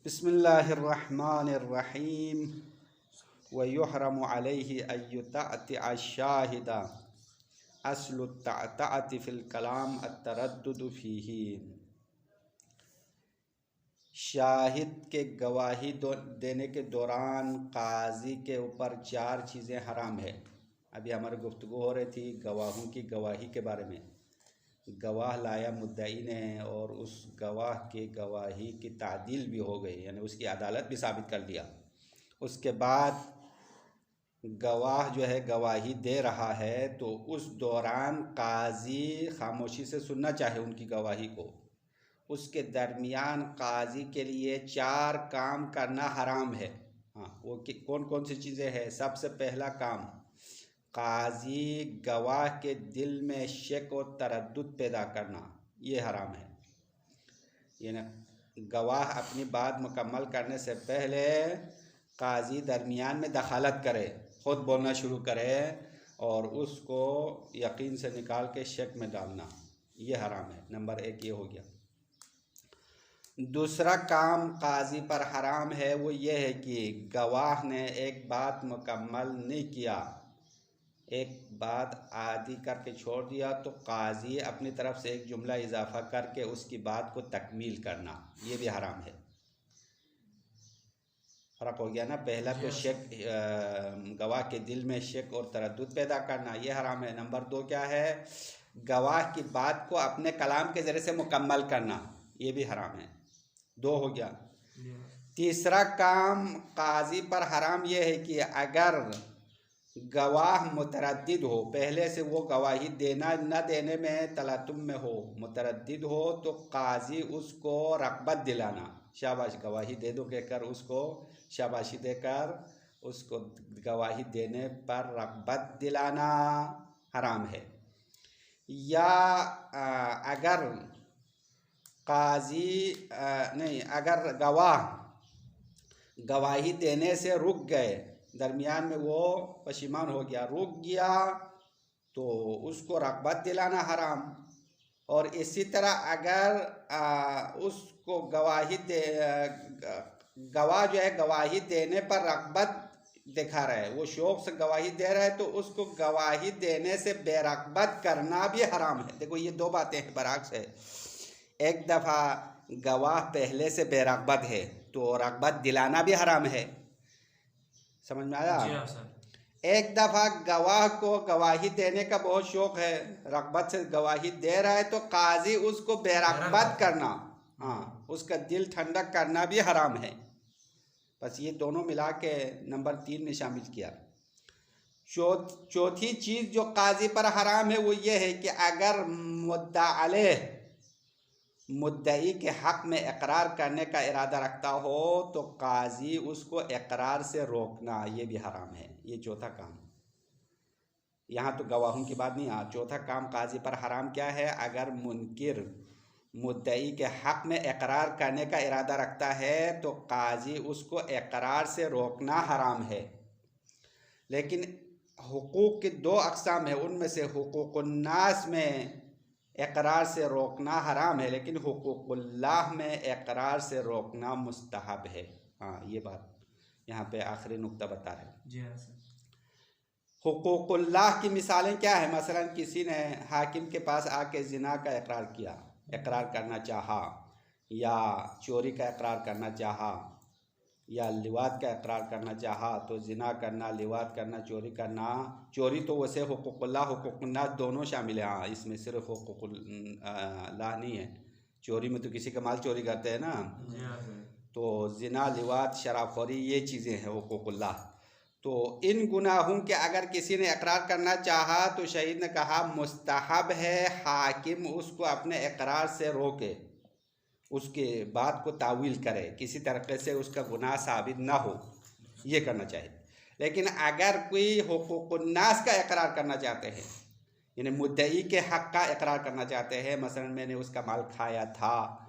बिस्मिल्लाहिर्रहमानिर्रहीम व युहरमु अलैहि अय्युतअतिअ शाहिदा अस्लु तअतअति फिल कलाम अतरद्दुदु फीही। शाहिद के गवाही देने के दौरान काजी के ऊपर 4 चीज़ें हराम है। अभी हमारी गुफ्तगू हो रही थी गवाहों की गवाही के बारे में। गवाह लाया मुद्दई ने और उस गवाह की गवाही की तादील भी हो गई, यानी उसकी अदालत भी साबित कर दिया। उसके बाद गवाह जो है गवाही दे रहा है तो उस दौरान काजी खामोशी से सुनना चाहे उनकी गवाही को। उसके दरमियान काजी के लिए 4 काम करना हराम है। हाँ, वो कौन कौन सी चीज़ें हैं? सबसे पहला काम, काजी गवाह के दिल में शक और तरद्दुद पैदा करना, ये हराम है। ये ना, गवाह अपनी बात मुकम्मल करने से पहले काजी दरमियान में दखालत करे, ख़ुद बोलना शुरू करे और उसको यकीन से निकाल के शक में डालना, ये हराम है। नंबर 1 ये हो गया। दूसरा काम काजी पर हराम है वो ये है कि गवाह ने एक बात मुकम्मल नहीं किया, एक बात आधी करके छोड़ दिया तो काजी अपनी तरफ से एक जुमला इजाफा करके उसकी बात को तकमील करना, ये भी हराम है। फ़र्क हो गया ना। पहला तो शक, गवाह के दिल में शक और तरद्दुद पैदा करना, ये हराम है। नंबर 2 क्या है? गवाह की बात को अपने कलाम के ज़रिए से मुकम्मल करना, ये भी हराम है। 2 हो गया। तीसरा काम काजी पर हराम यह है कि अगर गवाह मुतरद्दिद हो, पहले से वो गवाही देना न देने में तलातुम में हो, मुतरद्दिद हो, तो काजी उसको रग़बत दिलाना, शाबाश गवाही दे दो कहकर उसको शाबाशी देकर उसको गवाही देने पर रग़बत दिलाना हराम है। या अगर काजी नहीं, अगर गवाह गवाही देने से रुक गए, दरमियान में वो पशिमान हो गया, रुक गया, तो उसको रग़बत दिलाना हराम। और इसी तरह अगर उसको गवाह जो है गवाही देने पर रग़बत दिखा रहा है, वो शौक़ से गवाही दे रहा है, तो उसको गवाही देने से बेरग़बत करना भी हराम है। देखो ये 2 बातें हैं, बरअक्स है। एक दफ़ा गवाह पहले से बेरग़बत है तो रग़बत दिलाना भी हराम है, समझ में आया? जी हाँ सर। एक दफ़ा गवाह को गवाही देने का बहुत शौक़ है, रग़बत से गवाही दे रहा है, तो काजी उसको बेरग़बत करना, हाँ, उसका दिल ठंडक करना भी हराम है। बस ये दोनों मिला के नंबर 3 में शामिल किया। चौथी चीज़ जो काजी पर हराम है वो ये है कि अगर मुद्दा अलैह मुद्दई के हक़ में इकरार करने का इरादा रखता हो तो काजी उसको इकरार से रोकना, ये भी हराम है। ये चौथा काम। यहाँ तो गवाहों की बात नहीं आ। चौथा काम काजी पर हराम क्या है? अगर मुनकिर मुद्दई के हक़ में इकरार करने का इरादा रखता है तो काजी उसको इकरार से रोकना हराम है। लेकिन हुकूक़ की 2 अक़साम है, उनमें से हुकूक़ुन्नास में इकरार से रोकना हराम है, लेकिन हुकूक़ुल्लाह में इकरार से रोकना मुस्तहब है। हाँ, ये बात यहाँ पे आखिरी नुक्ता बता रहे हैं। जी हाँ सर। हुकूक़ुल्लाह की मिसालें क्या है? मसलन किसी ने हाकिम के पास आके ज़िना का इकरार करना चाहा, या चोरी का इकरार करना चाहा, या लिवात का इकरार करना चाहा, तो ज़िना करना, लिवात करना, चोरी करना। चोरी तो वैसे हुकूक़ुल्लाह हुकूक़ुन्नास दोनों शामिल हैं, हाँ, इसमें सिर्फ हुकूक़ुल्लाह नहीं है। चोरी में तो किसी का माल चोरी करते हैं ना, तो ज़िना, लिवात, शराबखोरी ये चीज़ें हैं हुकूक़ुल्लाह। तो इन गुनाहों के अगर किसी ने इकरार करना चाहा तो शहीद ने कहा मुस्तहब है हाकिम उसको अपने इकरार से रोके, उसके बात को तावील करे, किसी तरीके से उसका गुनाह साबित ना हो, ये करना चाहिए। लेकिन अगर कोई हुकूक़ुन्नास का इकरार करना चाहते हैं, यानी मुद्दई के हक़ का इकरार करना चाहते हैं, मसलन मैंने उसका माल खाया था,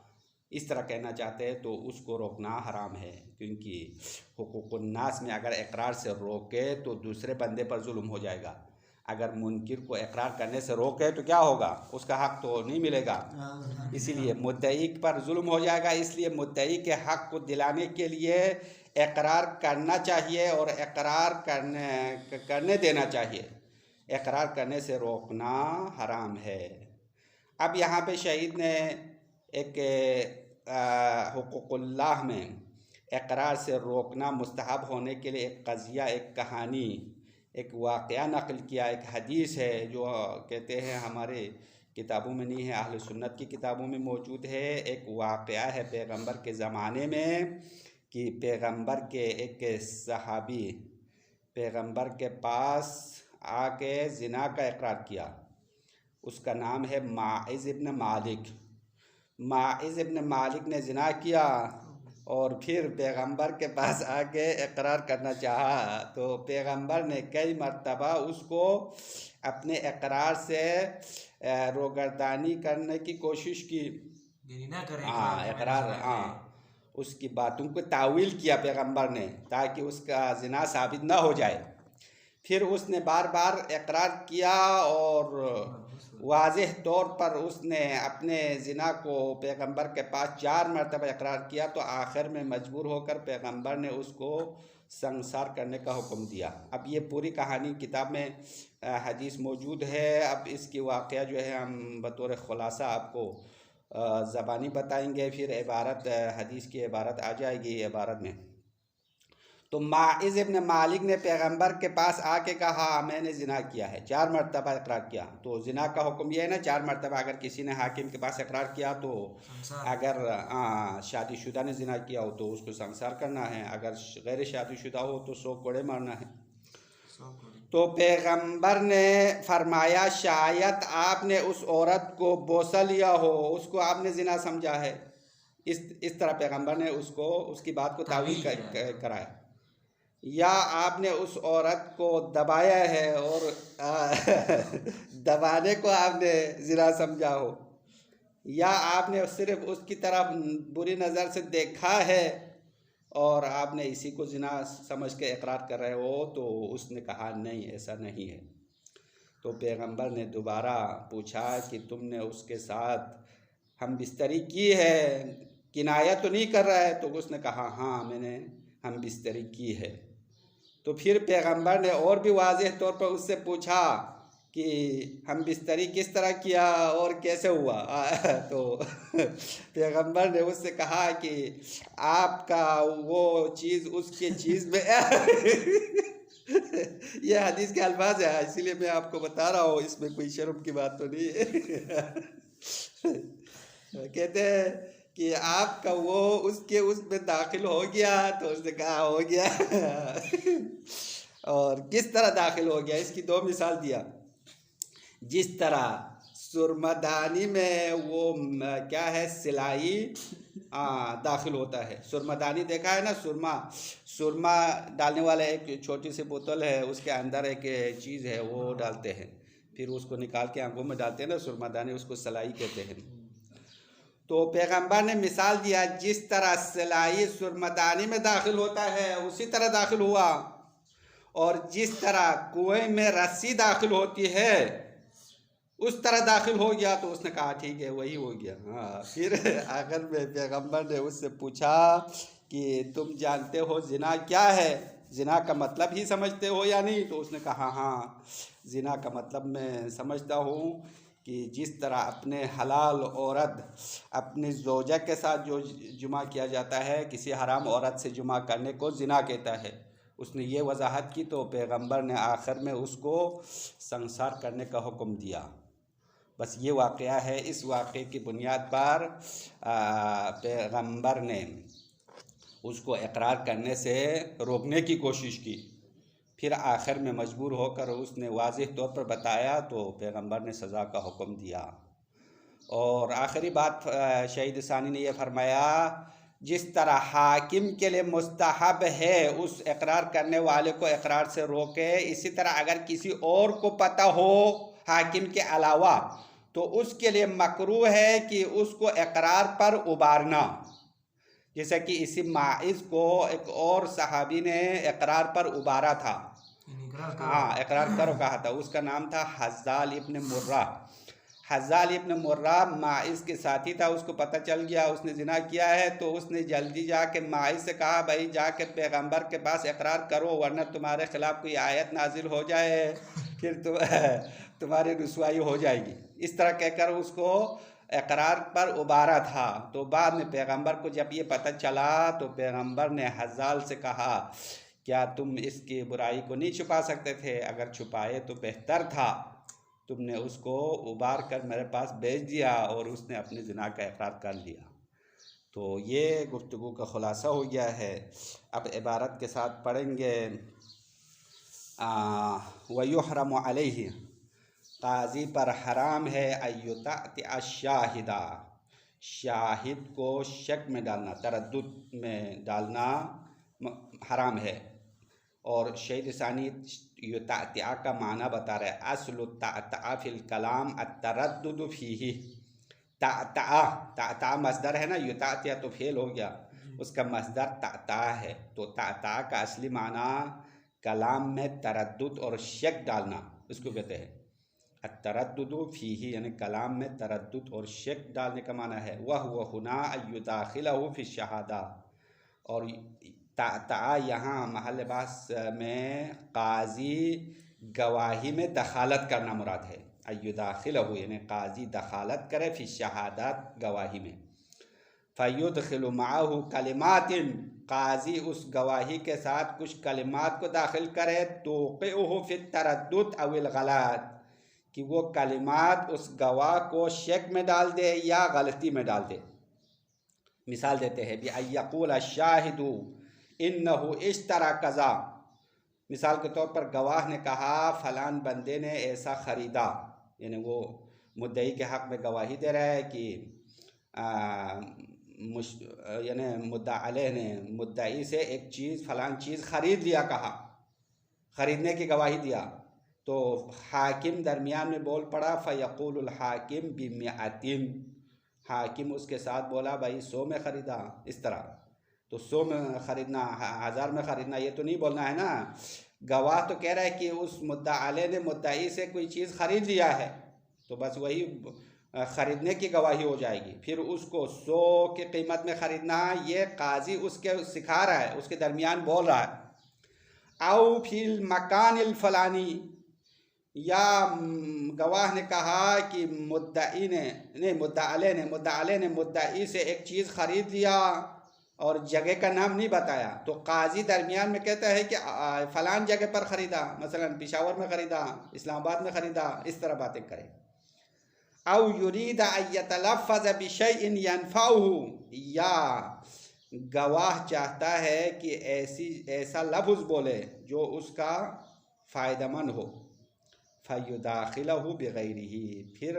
इस तरह कहना चाहते हैं, तो उसको रोकना हराम है। क्योंकि हुकूक़ुन्नास में अगर इकरार से रोके तो दूसरे बंदे पर जुल्म हो जाएगा। अगर मुनकिर को इकरार करने से रोके तो क्या होगा, उसका हक तो नहीं मिलेगा, इसीलिए मुद्दई पर जुल्म हो जाएगा। इसलिए मुद्दई के हक को दिलाने के लिए इकरार करना चाहिए और इकरार करने देना चाहिए। इकरार करने से रोकना हराम है। अब यहाँ पे शहीद ने एक हुकूकुल्लाह में इकरार से रोकना मुस्तहब होने के लिए एक कज़िया, एक कहानी, एक वाक़या नक़ल किया। एक हदीस है जो कहते हैं हमारे किताबों में नहीं है, अहले सुन्नत की किताबों में मौजूद है। एक वाक़या है पैगंबर के ज़माने में कि पैगंबर के एक सहाबी पैगंबर के पास आके ज़िना का इकरार किया। उसका नाम है माइज़ इब्न मालिक। माइज़ इब्न मालिक ने ज़िना किया और फिर पैगंबर के पास आके इकरार करना चाहा, तो पैगंबर ने कई मर्तबा उसको अपने इकरार से रोगर्दानी करने की कोशिश की। इकरार उसकी बातों को तावील किया पैगंबर ने ताकि उसका ज़िना साबित ना हो जाए। फिर उसने बार बार इकरार किया और वाज़ेह तौर पर उसने अपने ज़िना को पैगंबर के पास 4 मरतबा इकरार किया। तो आखिर में मजबूर होकर पैगंबर ने उसको संसार करने का हुक्म दिया। अब ये पूरी कहानी किताब में हदीस मौजूद है। अब इसकी वाक़या जो है हम बतौर ख़ुलासा आपको ज़बानी बताएंगे, फिर इबारत हदीस की इबारत आ जाएगी इबारत में। तो माइज़ इब्न मालिक ने पैगंबर के पास आके कहा मैंने ज़िना किया है, 4 मरतबा इकरार किया। तो ज़िना का हुक्म यह है ना, 4 मरतबा अगर किसी ने हाकिम के पास इकरार किया तो अगर शादीशुदा ने ज़िना किया हो तो उसको संसार करना है, अगर गैर शादीशुदा हो तो 100 कोड़े मारना है। तो पैगंबर ने फरमाया शायद आपने उस औरत को बोसा लिया हो, उसको आपने ज़िना समझा है। इस तरह पैगंबर ने उसको उसकी बात को तावील कराया। या आपने उस औरत को दबाया है और दबाने को आपने ज़िना समझा हो, या आपने सिर्फ उसकी तरफ बुरी नज़र से देखा है और आपने इसी को ज़िना समझ के इकरार कर रहे हो। तो उसने कहा नहीं, ऐसा नहीं है। तो पैगंबर ने दोबारा पूछा कि तुमने उसके साथ हम बिस्तरी की है, किनाया तो नहीं कर रहा है? तो उसने कहा हाँ, मैंने हम बिस्तरी की है। तो फिर पैगंबर ने और भी वाज़ेह तौर पर उससे पूछा कि हम बिस्तरी किस तरह किया और कैसे हुआ? तो पैगंबर ने उससे कहा कि आपका वो चीज़ उसके चीज़ में यह हदीस के अल्फाज है, इसीलिए मैं आपको बता रहा हूँ, इसमें कोई शर्म की बात तो नहीं है। कहते हैं कि आपका वो उसके उसमें दाखिल हो गया। तो उसने कहा हो गया। और किस तरह दाखिल हो गया, इसकी 2 मिसाल दिया। जिस तरह सुरमदानी में वो क्या है सिलाई दाखिल होता है। सुरमदानी देखा है ना, सुरमा डालने वाला एक छोटी सी बोतल है, उसके अंदर एक चीज़ है वो डालते हैं, फिर उसको निकाल के आंखों में डालते हैं ना, सुरमदानी, उसको सिलाई कहते हैं। तो पैगंबर ने मिसाल दिया जिस तरह सिलाई सुरमदानी में दाखिल होता है उसी तरह दाखिल हुआ, और जिस तरह कुएं में रस्सी दाखिल होती है उस तरह दाखिल हो गया। तो उसने कहा ठीक है, वही हो गया। हाँ, फिर आखिर में पैगंबर ने उससे पूछा कि तुम जानते हो ज़िना क्या है, ज़िना का मतलब ही समझते हो या नहीं? तो उसने कहा हाँ, ज़िना का मतलब मैं समझता हूँ कि जिस तरह अपने हलाल औरत अपनी ज़ौजा के साथ जो जुमा किया जाता है, किसी हराम औरत से जुमा करने को ज़िना कहता है। उसने ये वजाहत की तो पैगंबर ने आखिर में उसको संसार करने का हुक्म दिया। बस ये वाक़या है। इस वाक़े की बुनियाद पर पैगंबर ने उसको इकरार करने से रोकने की कोशिश की, फिर आखिर में मजबूर होकर उसने वाज़ेह तौर पर बताया तो पैगंबर ने सज़ा का हुक्म दिया। और आखिरी बात शहीद सानी ने यह फरमाया जिस तरह हाकिम के लिए मुस्तहब है उस इकरार करने वाले को इकरार से रोके, इसी तरह अगर किसी और को पता हो हाकिम के अलावा तो उसके लिए मकरूह है कि उसको इकरार पर उबारना। जैसे कि इसी माइज़ को एक और सहाबी ने इकरार पर उबारा था, हाँ इकरार करो कहा था। उसका नाम था हज़ाल इब्न मुर्रा। हज़ाल इब्न मुर्रा माइस के साथी था। उसको पता चल गया उसने जिना किया है, तो उसने जल्दी जाके माइस से कहा भाई जाके पैगंबर के पास इकरार करो वरना तुम्हारे खिलाफ कोई आयत नाजिल हो जाए, फिर तुम्हारी रुसवाई हो जाएगी। इस तरह कहकर उसको इकरार पर उबारा था। तो बाद में पैगंबर को जब ये पता चला तो पैगंबर ने हज़ाल से कहा क्या तुम इसकी बुराई को नहीं छुपा सकते थे? अगर छुपाए तो बेहतर था, तुमने उसको उबार कर मेरे पास भेज दिया और उसने अपने ज़िना का इकरार कर लिया। तो ये गुफ्तगू का ख़ुलासा हो गया है। अब इबारत के साथ पढ़ेंगे वयुहरम अलैहि, काजी पर हराम है अय्युताति अशाहिदा, शाहिद को शक में डालना, तरद्दुद में डालना हराम है। और शहीद सानी युतातिया का माना बता रहे, असलु ताअ फिल कलाम अतरद्दुद फीही। ताअ मस्दर है ना, युतातिया तो फेल हो गया, उसका मस्दर ताअ है। तो ताअ का असली माना कलाम में तरद्दुद और शक डालना, उसको कहते हैं अतरद्दुद फीही, यानी कलाम में तरद्दुद और शक डालने का माना है। वह हुना युदाखिलहु फी शहादा, और ता यहाँ महल बास में काजी गवाही में दखालत करना मुराद है। अयुदाखिलहु यानी काजी दखालत करे फी शहादत गवाही में। फ़युदखिलु माअहु कलिमातिन, काजी उस गवाही के साथ कुछ कलिमात को दाखिल करे, तोक़िउहु फी तरद्दुद अविल गलत, कि वो कलिमात उस गवाह को शक में डाल दे या गलती में डाल दे। मिसाल देते हैं भी अय्यक़ूल शाहिदु इन्नहु इश्तरा कज़ा, मिसाल के तौर पर गवाह ने कहा फलान बंदे ने ऐसा ख़रीदा, यानी वो मुद्दई के हक़ में गवाही दे रहा है कि यानी मुद्दा अलैह ने मुद्दई से एक चीज़ फलान चीज़ ख़रीद लिया, कहा ख़रीदने की गवाही दिया। तो हाकिम दरमियान में बोल पड़ा, फ़यक़ूलुल हाकिम बिमिअतिन, हाकिम उसके साथ बोला भाई 100 में ख़रीदा, इस तरह। तो 100 में ख़रीदना, 1000 में ख़रीदना, ये तो नहीं बोलना है ना। गवाह तो कह रहा है कि उस मुद्दा अलैह ने मुद्दई से कोई चीज़ ख़रीद लिया है, तो बस वही ख़रीदने की गवाही हो जाएगी। फिर उसको 100 की कीमत में ख़रीदना, ये काजी उसके सिखा रहा है, उसके दरमियान बोल रहा है। औ फिल मकानिल फ़लानी, या गवाह ने कहा कि मुद्दई ने मुद्दा अलैह ने मुद्दई से एक चीज़ ख़रीद लिया और जगह का नाम नहीं बताया, तो काजी दरमियान में कहता है कि फ़लान जगह पर ख़रीदा, मसलन पेशावर में ख़रीदा, इस्लामाबाद में ख़रीदा, इस तरह बातें करें। औ युरीद अयतलफ़्फ़ज़ बिशैइन यनफ़अहु, या गवाह चाहता है कि ऐसा लफ्ज़ बोले जो उसका फ़ायदेमंद हो। फ़युदाखिलहु बिग़ैरिही, फिर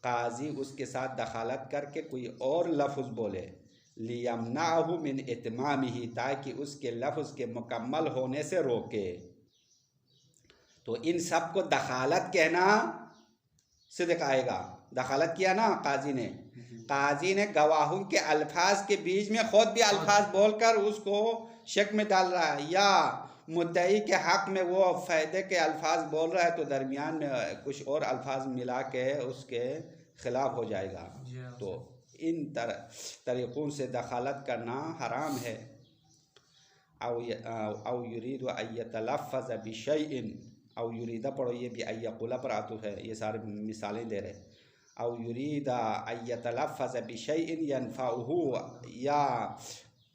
काजी उसके साथ दखालत करके कोई और लफ्ज़ बोले, लियमनाहु मिन इत्मामिही, ताकि उसके लफ्ज़ के मुकम्मल होने से रोके। तो इन सब को दखालत कहना सिद्क़ आएगा। दखालत किया ना काजी ने गवाहों के अल्फाज के बीच में ख़ुद भी अल्फाज बोलकर उसको शक में डाल रहा है, या मुद्दई के हक़ में वो फ़ायदे के अल्फाज बोल रहा है, तो दरमियान में कुछ और अल्फाज मिला के उसके ख़िलाफ़ हो जाएगा। तो इन तरीक़ों से दखालत करना हराम है। औ युरीदु अयतलफ़्फ़ज़ बिशैइन, औ युरीदा पढ़ो, ये भी अय्यक़ूला पर आतुफ़ है, ये सारे मिसालें दे रहे। औ युरीदा अयतलफ़्फ़ज़ बिशैइन यनफ़अहु, या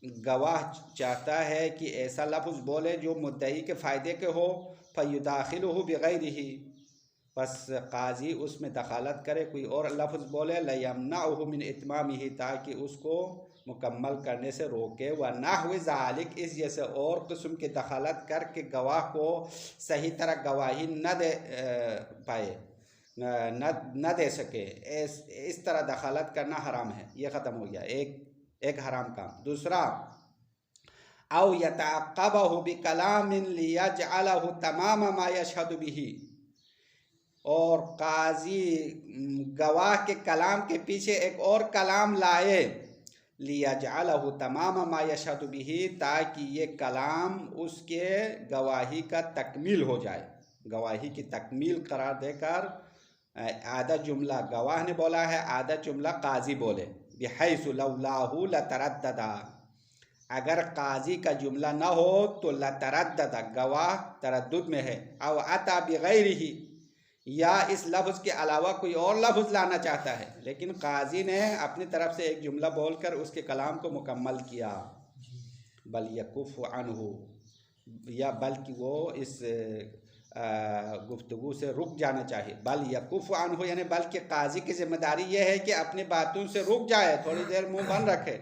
गवाह चाहता है कि ऐसा लफ्ज़ बोले जो मुद्दई के फ़ायदे के हो, फ़युदाखिलहु बिग़ैरिही, बस काजी उसमें दखालत करे, कोई और लफ्ज़ बोले, लयमनअहु मिन इत्मामिही, ताकि उसको मुकम्मल करने से रोके। व नहवी ज़ालिक, इस जैसे और किस्म की दखालत करके गवाह को सही तरह गवाही न दे पाए, न दे सके, इस तरह दखालत करना हराम है। ये ख़त्म हो गया एक हराम काम। दूसरा, औ यतअक़्क़बहु बिकलामिन लियजअलहु तमाम मा यशहदु बिही, और काजी गवाह के कलाम के पीछे एक और कलाम लाए लियजअलहु तमाम मा यशहदु बिही, ताकि ये कलाम उसके गवाही का तकमील हो जाए, गवाही की तकमील करार देकर आधा जुमला गवाह ने बोला है, आधा जुमला काजी बोले। बिहैसु लौलाहु लतरद्ददा, अगर काजी का जुमला न हो तो लतरद्ददा, गवाह तरद्दुद में है। औ अता बिगैरिही, या इस लफ्ज़ के अलावा कोई और लफ्ज़ लाना चाहता है, लेकिन काजी ने अपनी तरफ से एक जुमला बोलकर उसके कलाम को मुकम्मल किया। बल यकुफ़ अन्हु, या बल्कि वो इस गुफ्तगू से रुक जाना चाहिए। बल यकुफ़ अन्हु यानी बल्कि काजी की जिम्मेदारी ये है कि अपनी बातों से रुक जाए, थोड़ी देर मुंह बंद रखे।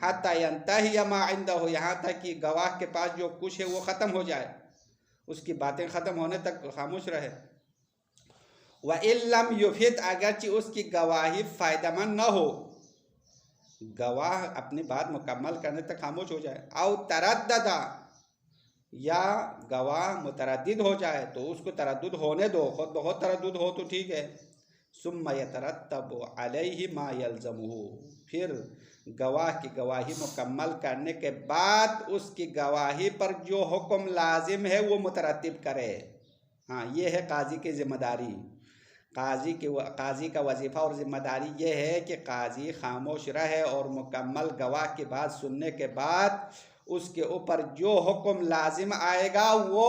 हत्ता यंतही मा इंदहु, यहाँ तक कि गवाह के पास जो कुछ है वो ख़त्म हो जाए, उसकी बातें ख़त्म होने तक खामोश रहे। व इल्लम युफिद, अगरचे उसकी गवाही फ़ायदेमंद न हो, गवाह अपनी बात मुकम्मल करने तक खामोश हो जाए। औ तरद्ददा, या गवाह मुतरद्दिद हो जाए तो उसको तरद्दुद होने दो, खुद बहुत तरद्दुद हो तो ठीक है। सुम्मा यतरत्तबु अलैहि मा यल्ज़मुहु, फिर गवाह की गवाही मुकम्मल करने के बाद उसकी गवाही पर जो हुक्म लाजिम है वो मुतरत्तिब करे। हाँ, ये है काजी की ज़िम्मेदारी। काजी का वजीफ़ा और ज़िम्मेदारी ये है कि काजी खामोश रहे और मुकम्मल गवाह की बात सुनने के बाद उसके ऊपर जो हुक्म लाजिम आएगा वो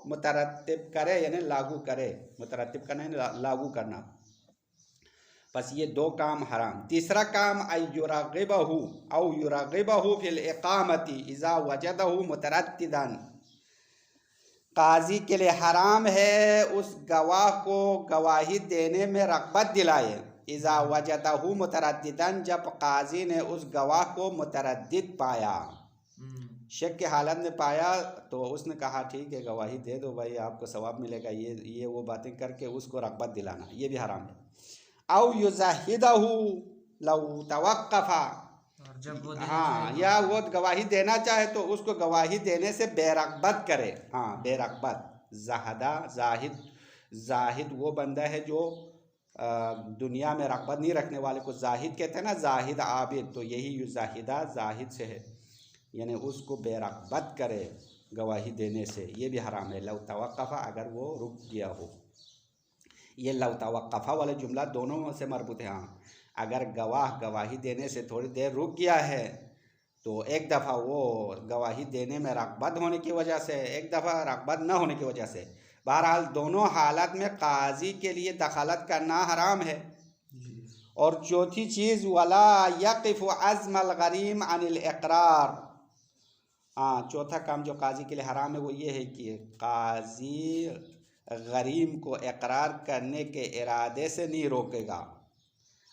मुतरत्तिब करे, यानी लागू करे। मुतरत्तिब करना यानी लागू करना। बस ये दो काम हराम। तीसरा काम अयुरगिबहु औ युरगिबहु फिल इकामती इज़ा वजदहु मुतरद्दिदन, काजी के लिए हराम है उस गवाह को गवाही देने में रग़बत दिलाए। इज़ा वजदहु मुतरद्दिदन, जब काजी ने उस गवाह को मुतरद्दिद पाया, शक के हालत में पाया, तो उसने कहा ठीक है गवाही दे दो भाई, आपको सवाब मिलेगा, ये वो बातें करके उसको रग़बत दिलाना, ये भी हराम है। औ युज़हिदहु लौ तवक्क़फ़ा, हाँ, या वो गवाही देना चाहे तो उसको गवाही देने से बेरग़बत करे। हाँ, बेरग़बत। ज़ाहिदा, जाहिद वो बंदा है जो दुनिया में रग़बत नहीं रखने वाले को जाहिद कहते हैं ना, जाहिद आबिद, तो यही युज़हिदा जाहिद से है, यानी उसको बेरग़बत करे गवाही देने से, ये भी हराम है। लौ तवक्क़फ़ा, अगर वो रुक गया हो। ये लौ तवक्क़फ़ा वाला जुमला दोनों से मरबूत है। हाँ, अगर गवाह गवाही देने से थोड़ी देर रुक गया है तो एक दफ़ा वो गवाही देने में रग़बत होने की वजह से, एक दफ़ा रग़बत न होने की वजह से, बहरहाल दोनों हालत में काजी के लिए दखलत करना हराम है। और चौथी चीज़ वला यक़िफ़ु अज़्मल गरीम अनिल इक़रार, हाँ, चौथा काम जो काजी के लिए हराम है वो ये है कि काजी गरीम को इक़रार करने के इरादे से नहीं रोकेगा।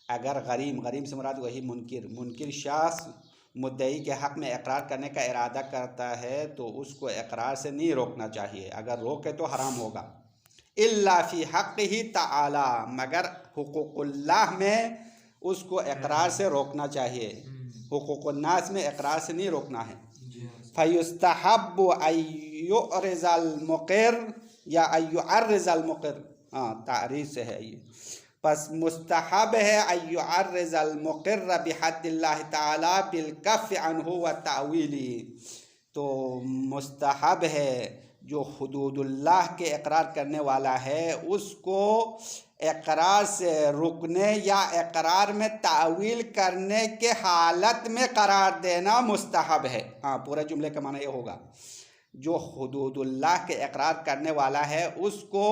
अगर गरीम से मुराद वही मुनकिर शख्स मुद्दई के हक़ में इक़रार करने का इरादा करता है तो उसको इक़रार से नहीं रोकना चाहिए, अगर रोके तो हराम होगा। इल्ला फ़ी हक़्क़िही तआला, मगर हुक़ूक़ुल्लाह में उसको इक़रार से रोकना चाहिए, हुक़ूक़ुन्नास में इक़रार से नहीं रोकना है। फ़युस्तहब्बु अय्युअरिज़ल मुक़िर या अय्युअर्रिज़ल मुक़िर, हाँ, तारीफ़ से है ये। बस मुस्तहब है अय्युअर्रिज़ल मुक़िर बिहद्दिल्लाहि तआला बिलकफ़्फ़ि अन्हु व तावीली, तो मुस्तहब है जो हुदूदुल्लाह के इक़रार करने वाला है उसको इक़रार से रुकने या इक़रार में तावील करने के हालत में करार देना मुस्तहब है। हाँ, पूरे जुमले का माना ये होगा, जो हुदूदुल्लाह के इक़रार करने वाला है उसको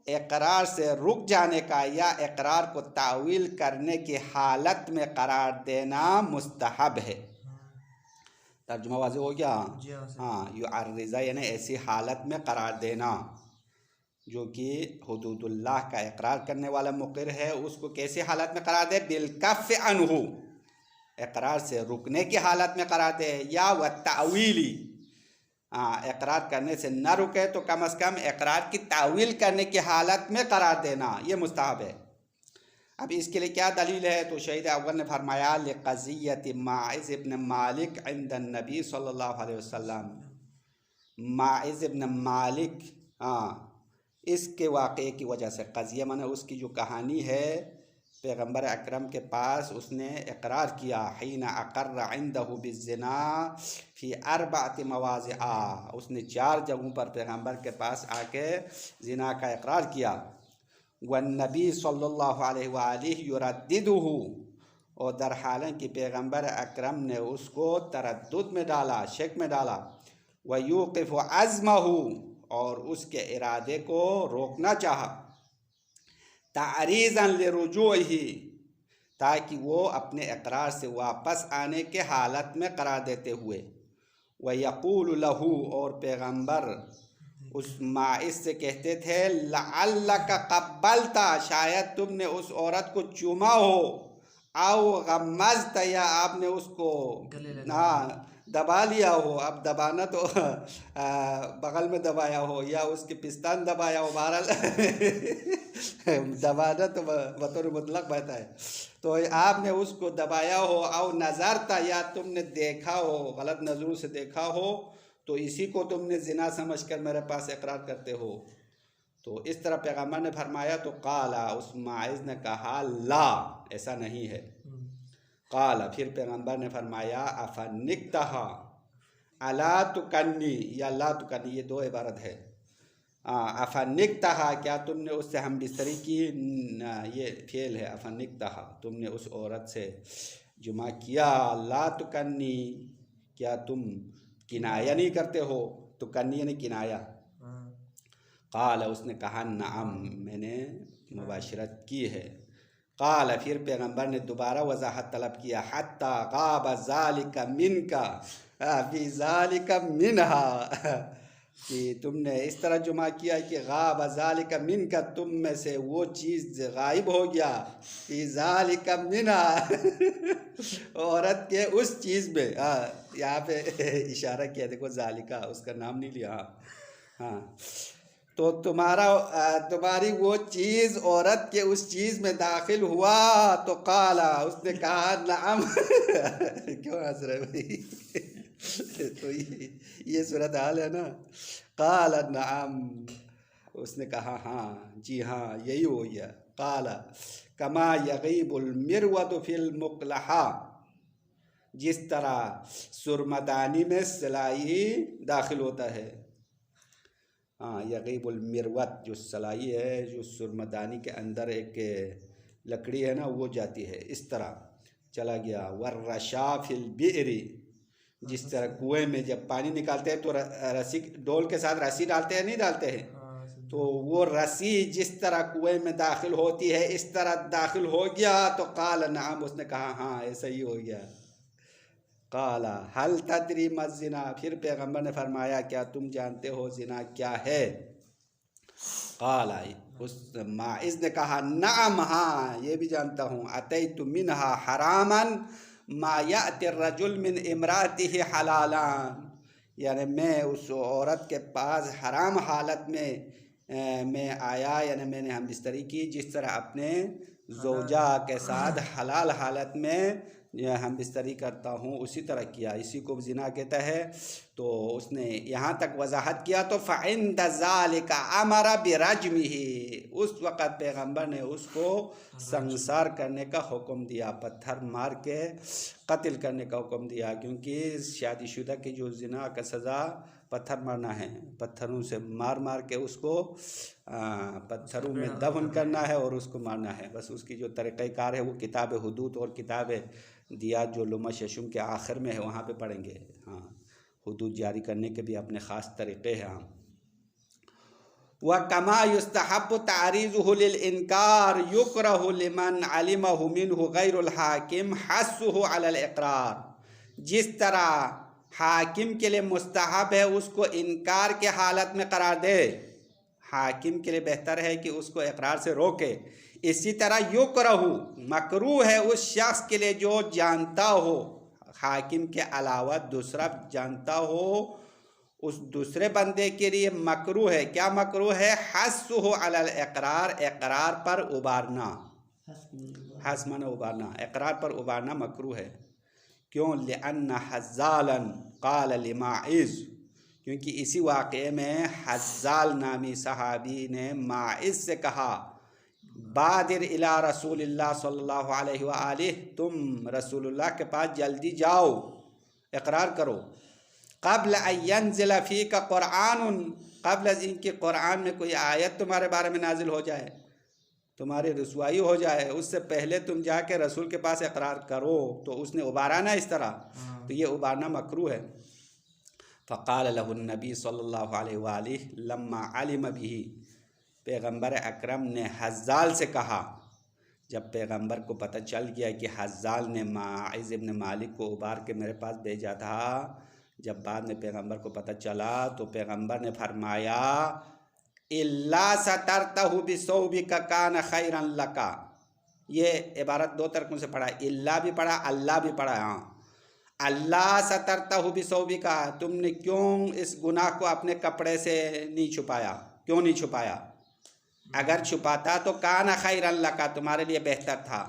इक़रार से रुक जाने का या इक़रार को तावील करने की हालत में करार देना मुस्तहब है। तर्जुमा वाज़ेह हो गया? हाँ, युअर्रिज़ा यानी ऐसी हालत में करार देना जो कि हुदूदुल्लाह का इक़रार करने वाला मुक़िर है उसको कैसी हालत में करार दे? बिलकफ़्फ़ि अन्हु, इक़रार से रुकने की हालत में करार दे, या व तावीली, हाँ, इक़रार करने से न रुके तो कम अज़ कम इक़रार की तावील करने की हालत में करार देना, ये मुस्तहब है। अब इसके लिए क्या दलील है? तो शहीद अव्वल ने फरमाया लिक़ज़ियति माइज़ इब्न मालिक इंदन नबी सल्लल्लाहु अलैहि वसल्लम, माइज़ इब्न मालिक, हाँ, इसके वाक़े की वजह से, क़ज़िया माने उसकी जो कहानी है पैगंबर अकरम के पास उसने इकरार किया, हिना अक़र्र इंदहु बिज़्ज़िना फ़ी अर्बअति मवाज़िआ, उसने 4 जगहों पर पैगंबर के पास आके ज़िना का इकरार किया। वन्नबी सल्लल्लाहु अलैहि वआलिहि युरद्दिदुहु, और दर हालांकि पैगंबर अकरम ने उसको तरद्दुद में डाला, शक में डाला। व यूक़िफ़ु अज़्महु, और उसके इरादे को रोकना चाहा, तारीज़न लिरुजूइही, ताकि वो अपने इक़रार से वापस आने के हालत में करार देते हुए। व यक़ूलु लहू, और पैगंबर उस माइस से कहते थे, लअल्लक क़ब्बलता, शायद तुमने उस औरत को चूमा हो, आओ गम्मज़त, या आपने उसको दबा लिया हो। अब दबाना तो बगल में दबाया हो या उसके पिस्तान दबाया हो, बहरहाल दबाना तो बतौर मुतलक बहता है। तो आपने उसको दबाया हो, आओ नज़रता, या तुमने देखा हो, गलत नज़रों से देखा हो, तो इसी को तुमने ज़िना समझकर मेरे पास इकरार करते हो। तो इस तरह पैगंबर ने फरमाया तो काला, उस माइज़ ने कहा, ला, ऐसा नहीं है। काला, फिर पैगंबर ने फरमाया, अफनिक्तहा अला तुकन्नी, या ला तुकन्नी, ये 2 इबारत है। अफनिक्तहा, क्या तुमने उससे हम बिस्तरी की, ये फेल है। अफनिक्तहा, तुमने उस औरत से जुमा किया। ला तुकन्नी, क्या तुम किनाया नहीं करते हो। तुकन्नी यानी किनाया। काला, उसने कहा, नअम, मैंने मुबाशरत की है। काला, फिर पैगंबर ने दोबारा वजाहत तलब किया, हत्ता गाब ज़ालिका मिनका फी ज़ालिका मिनहा, कि तुमने इस तरह जुमा किया कि गाब ज़ालिका मिनका, तुम में से वो चीज़ गायब हो गया, फी ज़ालिका मिनहा, औरत के उस चीज़ में। यहाँ पे इशारा किया, देखो ज़ालिका, उसका नाम नहीं लिया। हाँ, तो तुम्हारी वो चीज़ औरत के उस चीज़ में दाखिल हुआ। तो काला, उसने कहा, नअम। क्यों हंस रहे भाई? तो ये सूरत हाल है ना। काला नअम, उसने कहा, हाँ जी हाँ, यही हो गया। काला कमा यगीबुल मिरवत फिल मुक़लहा, जिस तरह सुरमदानी में सिलाई दाखिल होता है। हाँ, यगीबुल मिरवत, जो सलाई है, जो सुरमदानी के अंदर एक लकड़ी है ना, वो जाती है, इस तरह चला गया। वर्रशा फिल बिरी, जिस तरह कुएं में जब पानी निकालते हैं तो रस्सी, डोल के साथ रस्सी डालते हैं, नहीं डालते हैं, तो वो रस्सी जिस तरह कुएं में दाखिल होती है, इस तरह दाखिल हो गया। तो काला नाम, उसने कहा, हाँ ऐसा ही हो गया। काला हल तदरी मज़िना, फिर पैगंबर ने फरमाया, क्या तुम जानते हो ज़िना क्या है। काला, उस माइज़ ने कहा, नाम, हाँ ये भी जानता हूँ। अतैतु मिनहा हरामन मा याति रजुल मिन इमरातिही हलालान, यानी मैं उस औरत के पास हराम हालत में मैं आया, यानी मैंने हम बिस्तरी की, जिस तरह अपने ज़ौजा के साथ हलाल हालत में हम बिस्तरी करता हूँ, उसी तरह किया। इसी को ज़िना कहता है। तो उसने यहाँ तक वजाहत किया। तो फ़इंद ज़ालिका अमरा बिरजमिही, उस वक़्त पैगंबर ने उसको संसार करने का हुक्म दिया, पत्थर मार के कत्ल करने का हुक्म दिया, क्योंकि शादीशुदा की जो ज़िना का सज़ा पत्थर मारना है, पत्थरों से मार मार के उसको पत्थरों में दफन करना है और उसको मारना है। बस उसकी जो तरीक़ाकार है वो किताब हुदूद और किताब दियात जो लुमा शशुम के आखिर में है, वहाँ पे पढ़ेंगे। हाँ, हुदूद जारी करने के भी अपने ख़ास तरीक़े हैं। हाँ, व कमा युस्तहब्बु तारीज़ुहु लिल इनकार युकरहु लिमन अलिमहु मिनहु गैरुल हाकिम हस्सुहु अलल इक़रार, जिस तरह हाकिम के लिए मुस्तहब है उसको इनकार के हालत में करार दे, हाकिम के लिए बेहतर है कि उसको इकरार से रोके। इसी तरह युकरहु, मकरूह है उस शख्स के लिए जो जानता हो, हाकिम के अलावा दूसरा जानता हो, उस दूसरे बंदे के लिए मकरूह है। क्या मकरूह है? हस्सुहु अलल इक़रार, इक़रार पर उबारना, हस माना उबारना, इक़रार पर उबारना मकरूह है। क्यों? लिअन्ना हज़्ज़ालन क़ाल लिमाइज़, क्योंकि इसी वाक़े में हज़्ज़ाल नामी सहाबी ने माइज़ से कहा, बादिर इला रसूलिल्लाह सल्लल्लाहु अलैहि व आलिहि, तुम रसूलुल्लाह के पास जल्दी जाओ, इकरार करो। क़ब्ल अन यंज़िल फ़ीका क़ुरआनुन, क़ब्ल इनके क़ुरआन में कोई आयत तुम्हारे बारे में नाजिल हो जाए, तुम्हारी रुसवाई हो जाए, उससे पहले तुम जाके रसूल के पास इकरार करो। तो उसने उबारा ना इस तरह, तो ये उबारना मकरूह है। फ़क़ाल लहु नबी सल्लल्लाहु अलैहि व आलिहि लम्मा अलिम बिही, पैगम्बर अकरम ने हज़्ज़ाल से कहा, जब पैगम्बर को पता चल गया कि हज़्ज़ाल ने माइज़ इब्न मालिक को उबार के मेरे पास भेजा था, जब बाद में पैगम्बर को पता चला तो पैगम्बर ने फरमाया इल्ला सतरतहु बिसौबिका कान खैरन लका। ये इबारत दो तरीकों से पढ़ा, इल्ला भी पढ़ा, अल्लाह भी पढ़ा। हाँ, अल्लाह सतरतहु बिसौबिका, तुमने क्यों इस गुनाह को अपने कपड़े से नहीं छुपाया, क्यों नहीं छुपाया? अगर छुपाता तो कान खैरन लका, तुम्हारे लिए बेहतर था।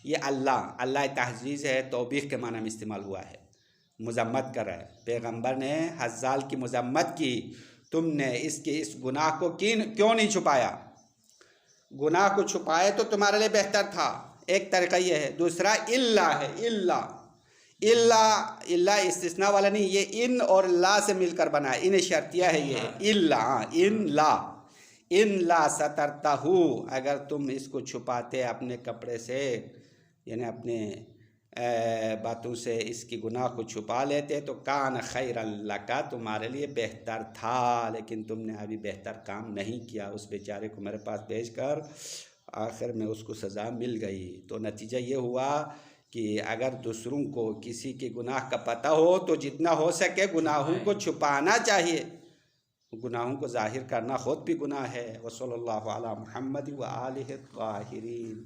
ये अल्लाह तहज़ीज़ है, तौबीख के माना में इस्तेमाल हुआ है, मज़म्मत कर रहा है। पैगम्बर ने हज़्ज़ाल की मज़म्मत की, तुमने इस गुनाह को क्यों नहीं छुपाया? गुनाह को छुपाए तो तुम्हारे लिए बेहतर था, एक तरीका ये है। दूसरा इल्ला है, इल्ला इस्तिस्ना वाला नहीं, ये इन और ला से मिलकर बना है, इन शर्तिया है ये इल्ला, इन ला सतरतहु, अगर तुम इसको छुपाते अपने कपड़े से, यानी अपने बातों से इसकी गुनाह को छुपा लेते तो कान खैरन लका, तुम्हारे लिए बेहतर था। लेकिन तुमने अभी बेहतर काम नहीं किया, उस बेचारे को मेरे पास भेजकर आखिर में उसको सज़ा मिल गई। तो नतीजा ये हुआ कि अगर दूसरों को किसी के गुनाह का पता हो तो जितना हो सके गुनाहों को छुपाना चाहिए, गुनाहों को ज़ाहिर करना ख़ुद भी गुनाह है। वसल्लल्लाहु अला मुहम्मद व आलिहि त्वाहिरीन।